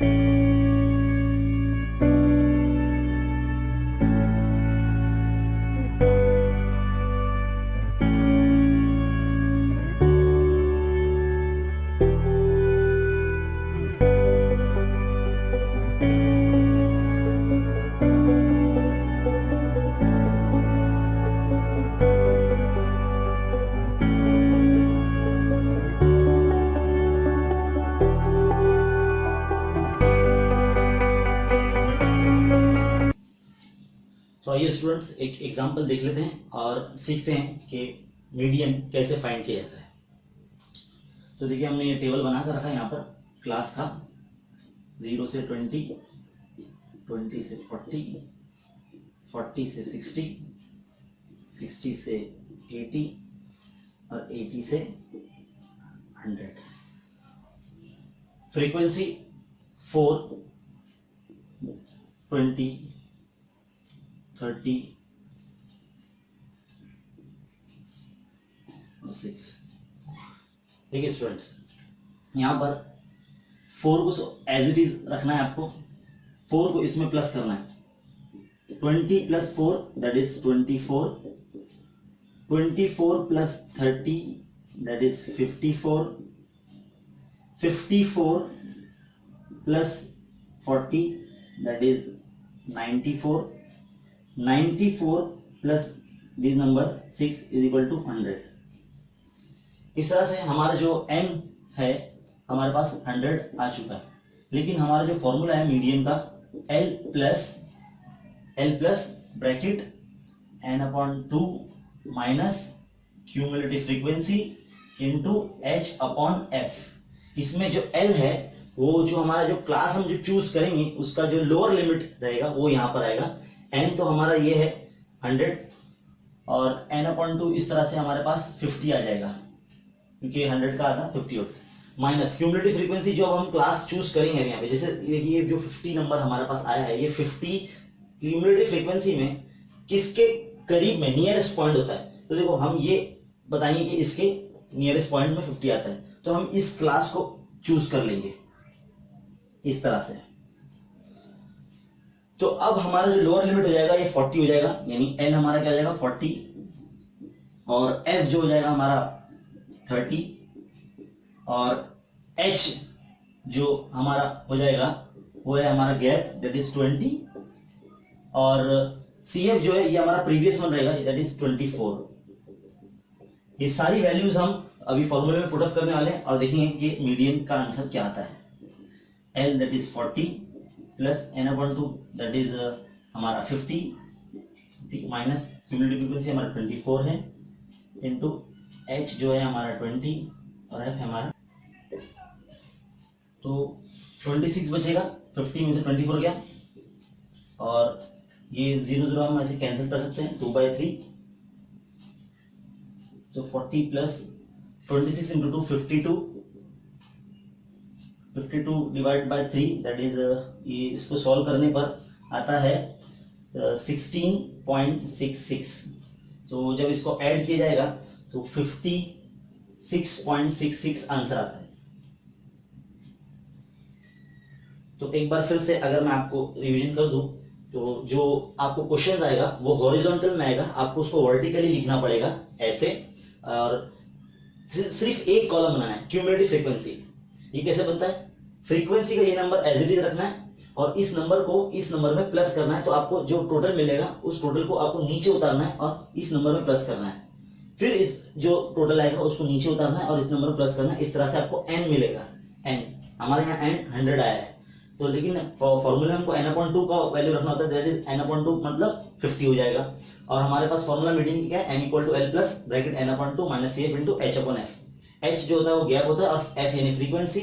तो आइए स्टूडेंट्स एक एग्जांपल देख लेते हैं और सीखते हैं कि मीडियन कैसे फाइंड किया जाता है। तो देखिए हमने ये टेबल बना कर रखा है यहाँ पर क्लास का 0 से 20, 20 से 40, 40 से 60, 60 से 80 और 80 से 100। फ्रीक्वेंसी 4, 20, 30 और 6। देखिए स्टूडेंट्स यहाँ पर 4 को एज इट इज रखना है आपको, 4 को इसमें प्लस करना है। 20 plus 4 that is 24, 24 plus 30 that is 54, 54 plus 40 that is 94, 94 plus this number 6 is equal to 100। इस तरह से हमारा जो n है हमारे पास 100 आ चुका है, लेकिन हमारा जो फॉर्मूला है मीडियन का L plus bracket n/2 minus cumulative frequency into h/f। इसमें जो L है वो जो हमारा जो क्लास हम जो चूज करेंगे उसका जो लोअर लिमिट रहेगा वो यहाँ पर आएगा। n तो हमारा ये है 100 और n/2 इस तरह से हमारे पास 50 आ जाएगा, क्योंकि 100 का आधा 50 होता है। माइनस क्यूमुलेटिव फ्रीक्वेंसी जो हम क्लास चूज करेंगे यहाँ पे, जैसे देखिए जो 50 नंबर हमारे पास आया है, ये 50 क्यूमुलेटिव फ्रीक्वेंसी में किसके करीब में नियरेस्ट पॉइंट होता है। तो देखो हम ये बताएंगे कि इसके नियरेस्ट पॉइंट में 50 आता है, तो हम इस क्लास को चूज कर लेंगे इस तरह से। तो अब हमारा जो लोअर लिमिट हो जाएगा ये 40 हो जाएगा, यानी L हमारा क्या हो जाएगा 40 और F जो हो जाएगा हमारा 30 और H जो हमारा हो जाएगा वो है हमारा गैप दैट इज 20 और CF जो है ये हमारा प्रीवियस वन रहेगा दैट इज 24। ये सारी वैल्यूज हम अभी फॉर्मूले में पुट अप करने वाले हैं और देखेंगे कि मीडियन का आंसर क्या आता है। L that is 40 plus n/2 that is हमारा 50 माइनस क्यूमुलेटिव फ्रीक्वेंसी हमारा 24 है इनटू H जो है हमारा 20 और F हमारा, तो 26 बचेगा। 50 में से 24 गया और ये 0 0 हम ऐसे कैंसिल कर सकते हैं 2/3, तो 40 plus 26 into 2 52, 52 divide by 3 that is ये इसको सॉल्व करने पर आता है 16.66। तो जब इसको ऐड किया जाएगा तो 56.66 आंसर आता है। तो एक बार फिर से अगर मैं आपको रिवीजन कर दूं तो जो आपको क्वेश्चन आएगा वो हॉरिजॉन्टल में आएगा, आपको उसको वर्टिकली लिखना पड़ेगा ऐसे, और सिर्फ एक कॉलम बनाना है क्यूमुलेटिव फ्रीक्वेंसी। ये कैसे बनता है, फ्रीक्वेंसी का ये नंबर एज इट इज रखना है और इस नंबर को इस नंबर में प्लस करना है, तो आपको जो टोटल मिलेगा उस टोटल को आपको नीचे उतारना है और इस नंबर में प्लस करना है, फिर इस जो टोटल आएगा उसको नीचे उतारना है और इस नंबर में प्लस करना है। इस तरह से आपको n मिलेगा। n हमारे यहाँ n 100 आया है, तो लेकिन फॉर्मूला हमको n/2 का वैल्यू रखना होता है दैट इज n/2 मतलब 50 हो जाएगा। और हमारे पास फॉर्मूला मीडियन क्या है, n = L plus bracket n/2 minus CF into h/f। h जो होता है वो गैप होता है और f यानी फ्रीक्वेंसी,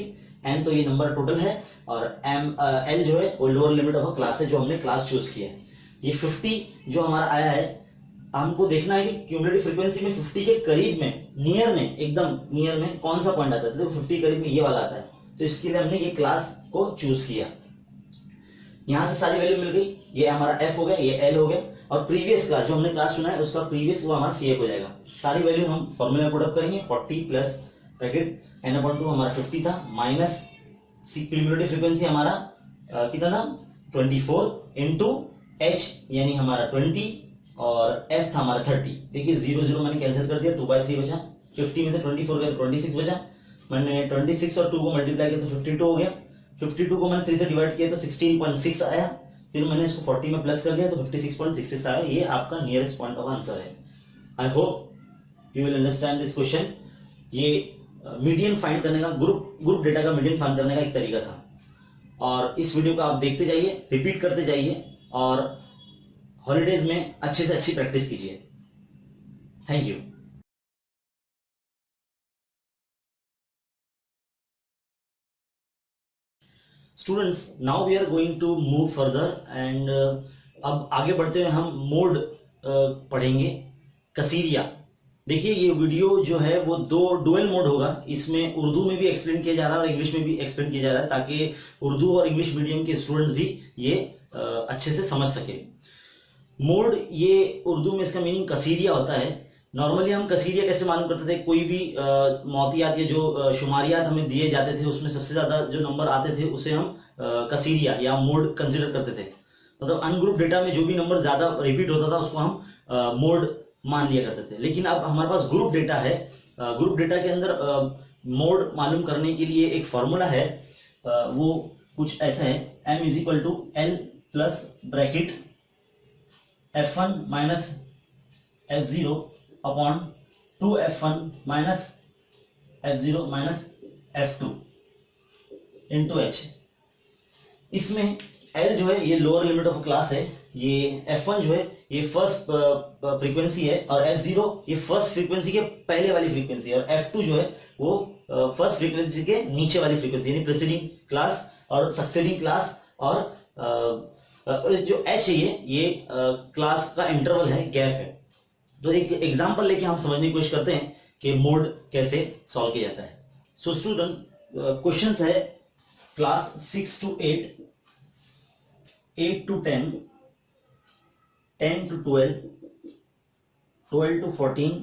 n तो ये नंबर टोटल है और L जो है वो लोअर लिमिट ऑफ क्लास है जो हमने क्लास चूज किया है। ये 50 जो हमारा आया है, हमको देखना है कि क्यूमुलेटिव फ्रीक्वेंसी में 50 के करीब में, नियर में, एकदम नियर में कौन सा पॉइंट आता है। तो 50 करीब में ये वाला आता है, तो इसके लिए हमने ये क्लास को चूज किया। यहां से सारी वैल्यू मिल गई, ये हमारा f हो गया, ये L हो गया और प्रीवियस का जो हमने क्लास चुना है उसका प्रीवियस वो हमारा CF हो जाएगा। सारी वैल्यू हम फॉर्मूला में पुट अप करेंगे। 40 प्लस ब्रैकेट n/2 हमारा 50 था माइनस प्रीम्यूटेटिव फ्रीक्वेंसी हमारा कितना था 24 इंटू एच यानी हमारा 20 और एफ था हमारा 30। देखिए 0 0 मैंने कैंसिल कर दिया, 2/3 बचा। 50 में से 24 गया 26 बचा। मैंने 26 और 2 को मल्टीप्लाई किया तो 52 हो गया। 52 को मैंने 3 से डिवाइड किया तो 16.6 आया। फिर मैंने इसको 40 में प्लस कर दिया तो 56.66 आया। ये आपका नियरेस्ट पॉइंट ऑफ आंसर है। I hope you will understand this question. ये मीडियन फाइंड करने का, ग्रुप डेटा का मीडियन फाइंड करने का एक तरीका था। और इस वीडियो को आप देखते जाइए, रिपीट करते जाइए और हॉलीडेज में अच्छे से अच्छी प्रैक्टिस कीजिए। Thank you. Students, now we are going to move further and अब आगे बढ़ते हुए हम मोड पढ़ेंगे, कसीरिया। देखिए ये वीडियो जो है वो दो डुअल मोड होगा। इसमें उर्दू में भी एक्सप्लेन किया जा रहा है और इंग्लिश में भी एक्सप्लेन किया जा रहा है, ताकि उर्दू और इंग्लिश मीडियम के स्टूडेंट्स भी ये अच्छे से समझ सके। मोड, ये उर्दू में इसका मीनिंग कसीरिया होता है। नॉर्मली हम कसीरिया कैसे मालूम करते थे, कोई भी मौतियात या जो शुमारियात हमें दिए जाते थे उसमें सबसे ज्यादा जो नंबर आते थे उसे हम कसीरिया या मोड कंसिडर करते थे। मतलब अनग्रुप डेटा में जो भी नंबर ज्यादा रिपीट होता था उसको हम मोड मान लिया करते थे। लेकिन अब हमारे पास ग्रुप डेटा है। ग्रुप डेटा के अंदर मोड मालूम करने के लिए एक फॉर्मूला है, वो कुछ ऐसा है, m is equal to L plus bracket f1 minus f0 upon 2f1 minus f0 minus f2 into h। इसमें L जो है ये लोअर लिमिट ऑफ क्लास है, ये F1 जो है ये फर्स्ट फ्रीक्वेंसी है और F0 ये फर्स्ट फ्रीक्वेंसी के पहले वाली फ्रीक्वेंसी है और F2 जो है वो फर्स्ट फ्रीक्वेंसी के नीचे वाली फ्रीक्वेंसी यानी प्रेसीडिंग क्लास और सक्सेडिंग क्लास। और जो H है ये क्लास का इंटरवल है, गैप है। तो एक एग्जांपल लेके हम समझने की कोशिश करते हैं कि मोड कैसे सॉल्व किया जाता है। सो स्टूडेंट, क्वेश्चंस है class 6 to 8, 8 to 10, 10 to 12, 12 to 14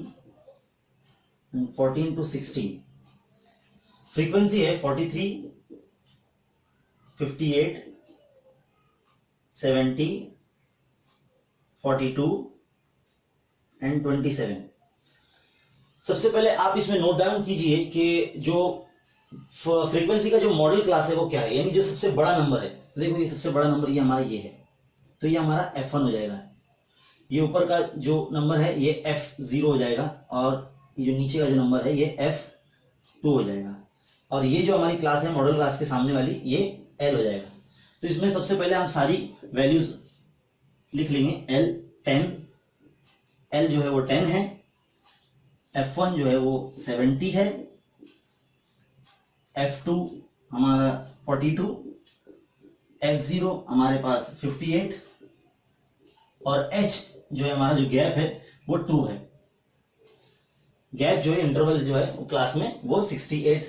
and 14 to 16। Frequency है 43, 58, 70, 42 एंड 27। सबसे पहले आप इसमें नोट डाउन कीजिए कि जो फ्रीक्वेंसी का जो मॉडल क्लास है वो क्या है, यानी जो सबसे बड़ा नंबर है। तो देखो ये सबसे बड़ा नंबर ये हमारा ये है, तो ये हमारा F1 हो जाएगा। ये ऊपर का जो नंबर है ये F0 हो जाएगा और ये जो नीचे का जो नंबर है ये F2 हो जाएगा। और ये जो हमारी क्लास है मॉडल क्लास के सामने वाली ये L हो जाएगा। तो इसमें सबसे पहले हम सारी वैल्यूज लिख लेंगे। L 10, L जो है वो 10 है, F1 जो है वो 70 है, F2 हमारा 42, F0 हमारे पास 58 और H जो है हमारा जो गैप है वो 2 है। गैप जो है इंटरवल जो है वो क्लास में वो 68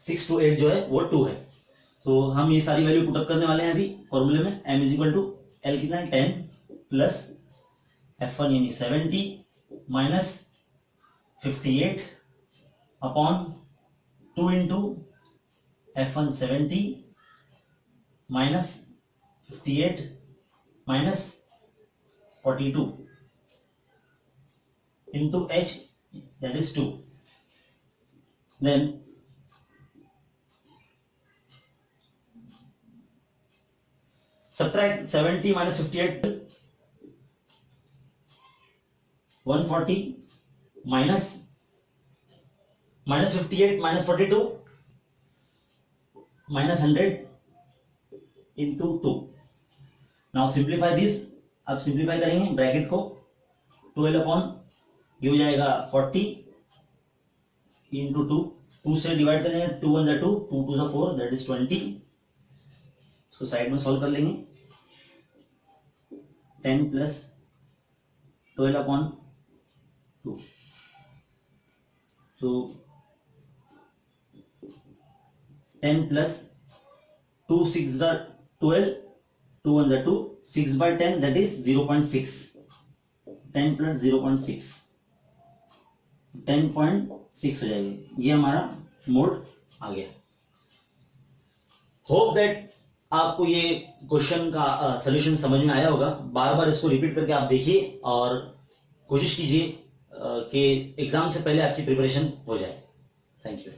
6 to 8 जो है वो 2 है। तो हम ये सारी वैल्यू पुटअप करने वाले हैं अभी फॉर्मूले में। m is equal to L कितना है 10 प्लस F1 यानी 70 minus 58 upon 2 into F1 70 minus 58 minus 42 into H, that is 2. Then subtract 70 minus 58, 140 minus 58 minus 42 minus 100 into 2. Now simplify this. अब सिंप्लीफाई करेंगे ब्रैकेट को, 12 अपॉन ये हो जाएगा 40 इंटू 2, 2 से डिवाइड करेंगे, 2 1 2, 2 2 4, दैट इज 20। इसको साइड में सॉल्व कर लेंगे। 10 प्लस 12 अपॉन 2, तो 10 plus 2 6 12, 2 1 2, 6 by 10 that is 0.6, 10 plus 0.6, 10.6 हो जाएगी। ये हमारा मोड आ गया। होप दैट आपको ये क्वेश्चन का सोल्यूशन समझ में आया होगा। बार बार इसको रिपीट करके आप देखिए और कोशिश कीजिए कि एग्जाम से पहले आपकी प्रिपरेशन हो जाए। Thank you.